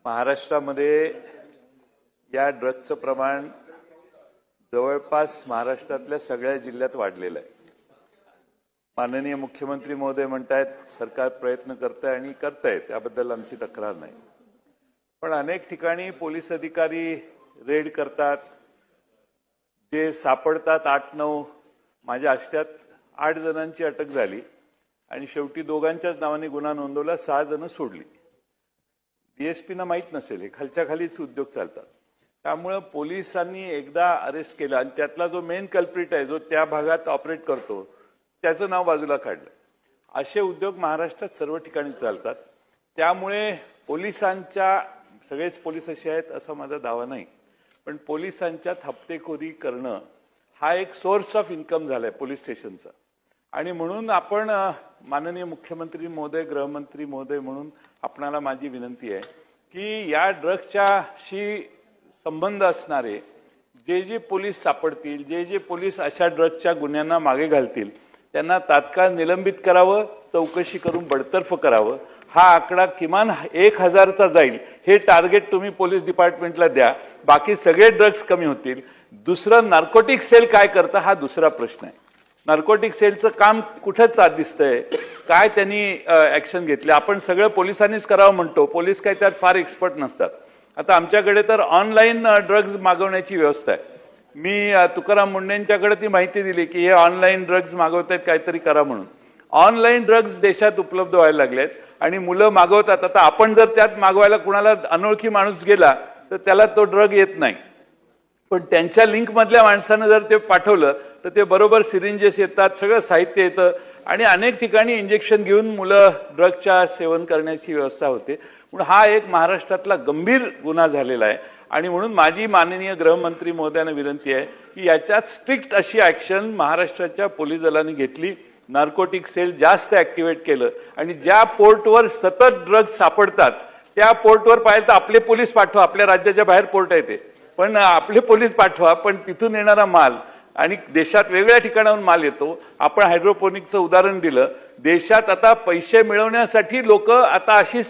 महाराष्ट्रामध्ये या ड्रग्जचं प्रमाण जवळपास महाराष्ट्रातल्या सगळ्या जिल्ह्यात वाढलेलं आहे। माननीय मुख्यमंत्री महोदय म्हणतात सरकार प्रयत्न करतंय आणि करतंय, त्याबद्दल आमची तक्रार नाही। पण अनेक ठिकाणी पोलीस अधिकारी रेड करतात, जे सापडतात 8-9, माझ्या आष्ट्यात 8 जणांची अटक झाली आणि शेवटी दोघांच्याच नावाने गुन्हा नोंदवला, 6 जण सोडली। डीएसपीना माहित नसेल, हे खालच्या खालीच उद्योग चालतात। त्यामुळे पोलिसांनी एकदा अरेस्ट केला आणि त्यातला जो मेन कल्प्रिट आहे, जो त्या भागात ऑपरेट करतो, त्याचं नाव बाजूला काढलं। असे उद्योग महाराष्ट्रात सर्व ठिकाणी चालतात। त्यामुळे पोलिसांच्या, सगळेच पोलीस असे आहेत असा माझा दावा नाही, पण पोलिसांच्यात हप्तेखोरी करणं हा एक सोर्स ऑफ इन्कम झालाय पोलीस स्टेशनचा। आणि म्हणून आपण माननीय मुख्यमंत्री महोदय, गृहमंत्री महोदय म्हणून आपणाला माझी विनंती आहे की या ड्रग्जशी संबंध असणारे जे पोलीस सापडतील, जे पोलीस अशा ड्रग्जच्या गुन्ह्यांना मागे घालतील, त्यांना तात्काळ निलंबित करावं, चौकशी करून बडतर्फ करावं। हा आकडा किमान 1000चा जाईल, हे टार्गेट तुम्ही पोलीस डिपार्टमेंटला द्या, बाकी सगळे ड्रग्ज कमी होतील। दुसरं, नार्कोटिक सेल काय करतं हा दुसरा प्रश्न आहे। नार्कोटिक सेलचं काम कुठंच दिसतंय, काय त्यांनी ऍक्शन घेतली? आपण सगळं पोलिसांनीच करावं म्हणतो, पोलीस काय त्यात फार एक्सपर्ट नसतात। आता आमच्याकडे तर ऑनलाईन ड्रग्ज मागवण्याची व्यवस्था आहे। मी तुकाराम मुंडेंच्याकडे ती माहिती दिली की हे ऑनलाईन ड्रग्ज मागवतायत, काहीतरी करा म्हणून। ऑनलाईन ड्रग्ज देशात उपलब्ध व्हायला लागलेत आणि मुलं मागवतात। आता आपण जर त्यात मागवायला कुणाला अनोळखी माणूस गेला तर त्याला तो ड्रग येत नाही, पण त्यांच्या लिंक मधल्या माणसानं जर ते पाठवलं तर ते बरोबर सिरिंजेस येतात, सगळं साहित्य येतं आणि अनेक ठिकाणी इंजेक्शन घेऊन मुलं ड्रगच्या सेवन करण्याची व्यवस्था होते। म्हणून हा एक महाराष्ट्रातला गंभीर गुन्हा झालेला आहे आणि म्हणून माझी माननीय गृहमंत्री महोदयांना विनंती आहे की याच्यात स्ट्रिक्ट अशी ऍक्शन महाराष्ट्राच्या पोलीस दलाने घेतली, नार्कोटिक सेल जास्त ऍक्टिव्हेट केलं आणि ज्या पोर्टवर सतत ड्रग्ज सापडतात त्या पोर्टवर पाहिजे तर आपले पोलीस पाठवा, आपल्या राज्याच्या बाहेर पोर्ट आहे ते, पण आपले पोलीस पाठवा, पण तिथून येणारा माल आणि देशात वेगवेगळ्या ठिकाणाहून माल येतो। आपण हायड्रोपोनिकचं उदाहरण दिलं, देशात आता पैसे मिळवण्यासाठी लोक आता अशी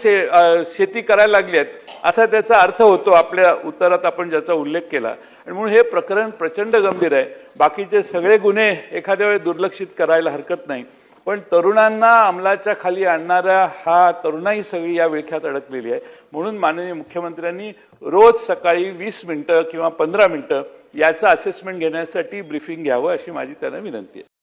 शेती करायला लागली आहेत असा त्याचा अर्थ होतो आपल्या उत्तरात आपण ज्याचा उल्लेख केला। आणि म्हणून हे प्रकरण प्रचंड गंभीर आहे। बाकीचे सगळे गुन्हे एखाद्या वेळी दुर्लक्षित करायला हरकत नाही, पण तरुणांना अंमलाच्या खाली आणणारा हा तरुणाई सगळी या विळख्यात अडकलेली आहे। म्हणून माननीय मुख्यमंत्र्यांनी रोज सकाळी 20 मिनिटं किंवा 15 मिनिटं याचं असेसमेंट घेण्यासाठी ब्रीफिंग घ्यावं अशी माझी त्यांना विनंती आहे।